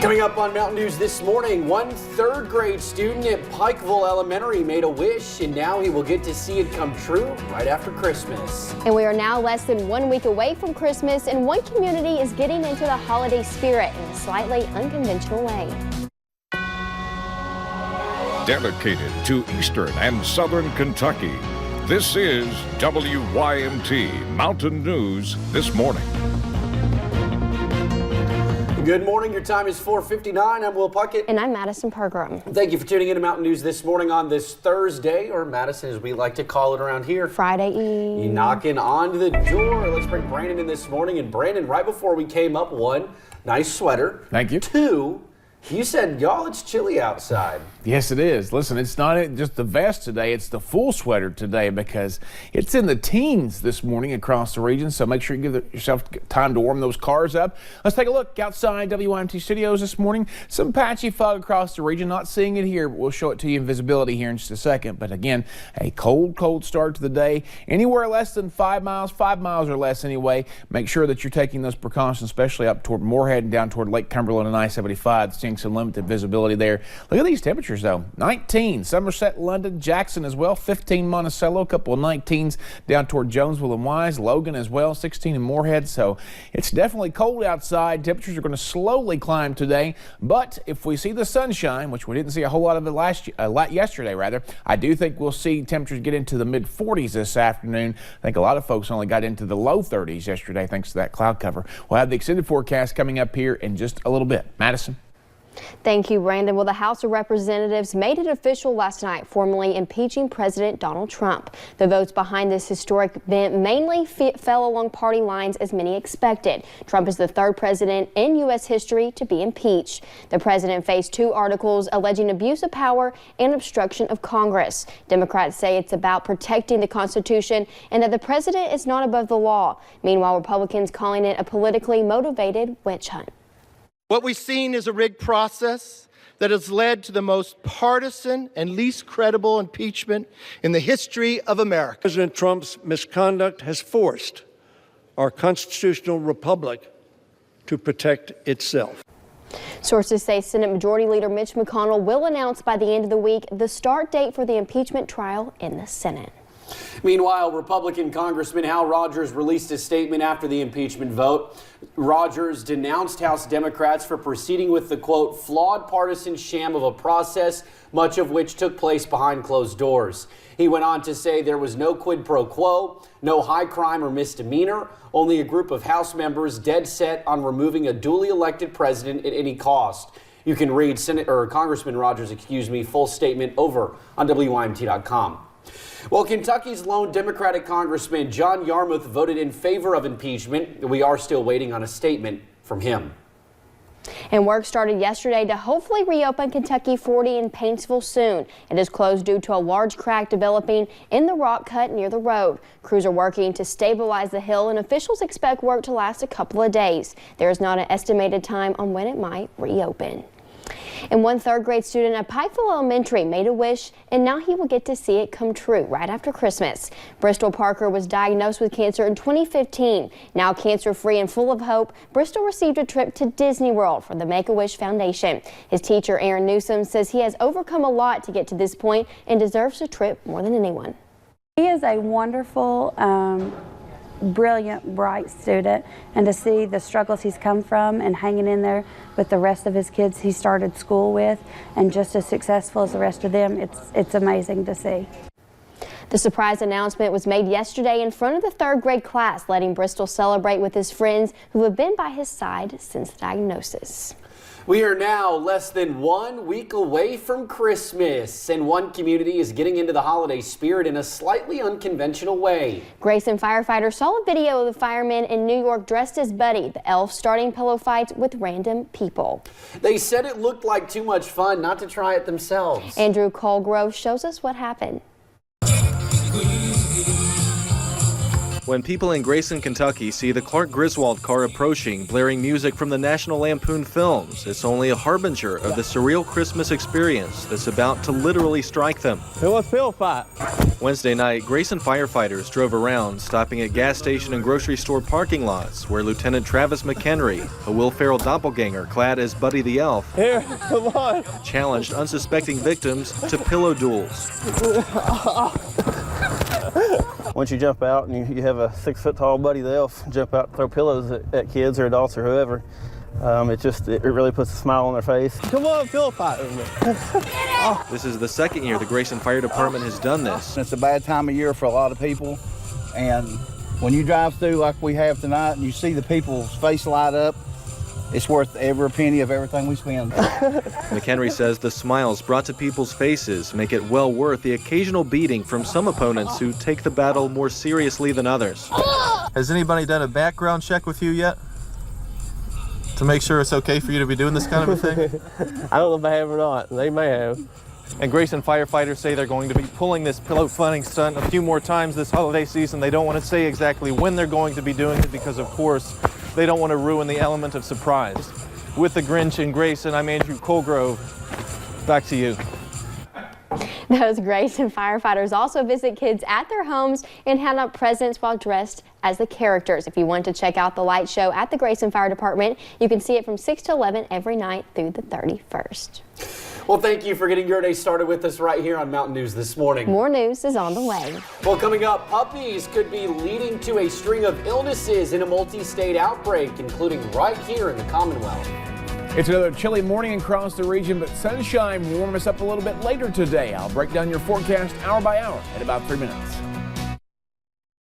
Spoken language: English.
Coming up on Mountain News this morning, one third-grade student at Pikeville Elementary made a wish, and now he will get to see it come true right after Christmas. And we are now less than 1 week away from Christmas, and one community is getting into the holiday spirit in a slightly unconventional way. Dedicated to Eastern and Southern Kentucky, this is WYMT Mountain News This Morning. Good morning. Your time is 4:59. I'm Will Puckett. And I'm Madison Pergram. Thank you for tuning in to Mountain News This Morning on this Thursday, or Madison as we like to call it around here. Friday Eve. You knocking on the door. Let's bring Brandon in this morning. And Brandon, right before we came up, one, nice sweater. Thank you. Two, you said, y'all, it's chilly outside. Yes, it is. Listen, it's not just the vest today, it's the full sweater today because it's in the teens this morning across the region. So make sure you give yourself time to warm those cars up. Let's take a look outside WYMT studios this morning. Some patchy fog across the region. Not seeing it here, but we'll show it to you in visibility here in just a second. But again, a cold start to the day. Anywhere less than 5 miles or less anyway. Make sure that you're taking those precautions, especially up toward Moorhead and down toward Lake Cumberland and I-75. Seeing some limited visibility there. Look at these temperatures though. 19 Somerset, London, Jackson as well. 15 Monticello, a couple of 19s down toward Jonesville and Wise. Logan as well, 16 in Moorhead. So it's definitely cold outside. Temperatures are going to slowly climb today. But if we see the sunshine, which we didn't see a whole lot of it yesterday rather, I do think we'll see temperatures get into the mid 40s this afternoon. I think a lot of folks only got into the low 30s yesterday thanks to that cloud cover. We'll have the extended forecast coming up here in just a little bit. Madison. Thank you, Brandon. Well, the House of Representatives made it official last night, formally impeaching President Donald Trump. The votes behind this historic event mainly fell along party lines, as many expected. Trump is the third president in U.S. history to be impeached. The president faced 2 articles alleging abuse of power and obstruction of Congress. Democrats say it's about protecting the Constitution and that the president is not above the law. Meanwhile, Republicans calling it a politically motivated witch hunt. What we've seen is a rigged process that has led to the most partisan and least credible impeachment in the history of America. President Trump's misconduct has forced our constitutional republic to protect itself. Sources say Senate Majority Leader Mitch McConnell will announce by the end of the week the start date for the impeachment trial in the Senate. Meanwhile, Republican Congressman Hal Rogers released a statement after the impeachment vote. Rogers denounced House Democrats for proceeding with the, quote, flawed partisan sham of a process, much of which took place behind closed doors. He went on to say there was no quid pro quo, no high crime or misdemeanor, only a group of House members dead set on removing a duly elected president at any cost. You can read Congressman Rogers' full statement over on WYMT.com. Well, Kentucky's lone Democratic Congressman John Yarmouth voted in favor of impeachment. We are still waiting on a statement from him. And work started yesterday to hopefully reopen Kentucky 40 in Paintsville soon. It is closed due to a large crack developing in the rock cut near the road. Crews are working to stabilize the hill, and officials expect work to last a couple of days. There is not an estimated time on when it might reopen. And one third-grade student at Pikeville Elementary made a wish, and now he will get to see it come true right after Christmas. Bristol Parker was diagnosed with cancer in 2015. Now cancer-free and full of hope, Bristol received a trip to Disney World from the Make-A-Wish Foundation. His teacher, Aaron Newsom, says he has overcome a lot to get to this point and deserves a trip more than anyone. He is a wonderful, brilliant, bright student, and to see the struggles he's come from and hanging in there with the rest of his kids he started school with and just as successful as the rest of them, it's amazing to see. The surprise announcement was made yesterday in front of the third-grade class, letting Bristol celebrate with his friends who have been by his side since the diagnosis. We are now less than 1 week away from Christmas, and one community is getting into the holiday spirit in a slightly unconventional way. Grayson firefighters saw a video of the firemen in New York dressed as Buddy, the elf, starting pillow fights with random people. They said it looked like too much fun not to try it themselves. Andrew Colgrove shows us what happened. When people in Grayson, Kentucky see the Clark Griswold car approaching, blaring music from the National Lampoon films, it's only a harbinger of the surreal Christmas experience that's about to literally strike them. Who wants pillow fight? Wednesday night, Grayson firefighters drove around, stopping at gas station and grocery store parking lots where Lieutenant Travis McHenry, a Will Ferrell doppelganger clad as Buddy the Elf, Here, come on. challenged unsuspecting victims to pillow duels. Once you jump out and you have a 6 foot tall Buddy the Elf jump out and throw pillows at kids or adults or whoever, it really puts a smile on their face. Come on, pillow fight with me. This is the second year the Grayson Fire Department has done this. It's a bad time of year for a lot of people, and when you drive through like we have tonight and you see the people's face light up, it's worth every penny of everything we spend. McHenry says the smiles brought to people's faces make it well worth the occasional beating from some opponents who take the battle more seriously than others. Has anybody done a background check with you yet? To make sure it's okay for you to be doing this kind of a thing? I don't know if they have or not. They may have. And Grayson firefighters say they're going to be pulling this pillow fighting stunt a few more times this holiday season. They don't want to say exactly when they're going to be doing it because, of course, they don't want to ruin the element of surprise. With the Grinch in Grayson, I'm Andrew Colgrove. Back to you. Those Grayson firefighters also visit kids at their homes and hand out presents while dressed as the characters. If you want to check out the light show at the Grayson Fire Department, you can see it from 6 to 11 every night through the 31st. Well, thank you for getting your day started with us right here on Mountain News This Morning. More news is on the way. Well, coming up, puppies could be leading to a string of illnesses in a multi-state outbreak, including right here in the Commonwealth. It's another chilly morning across the region, but sunshine will warm us up a little bit later today. I'll break down your forecast hour by hour in about 3 minutes.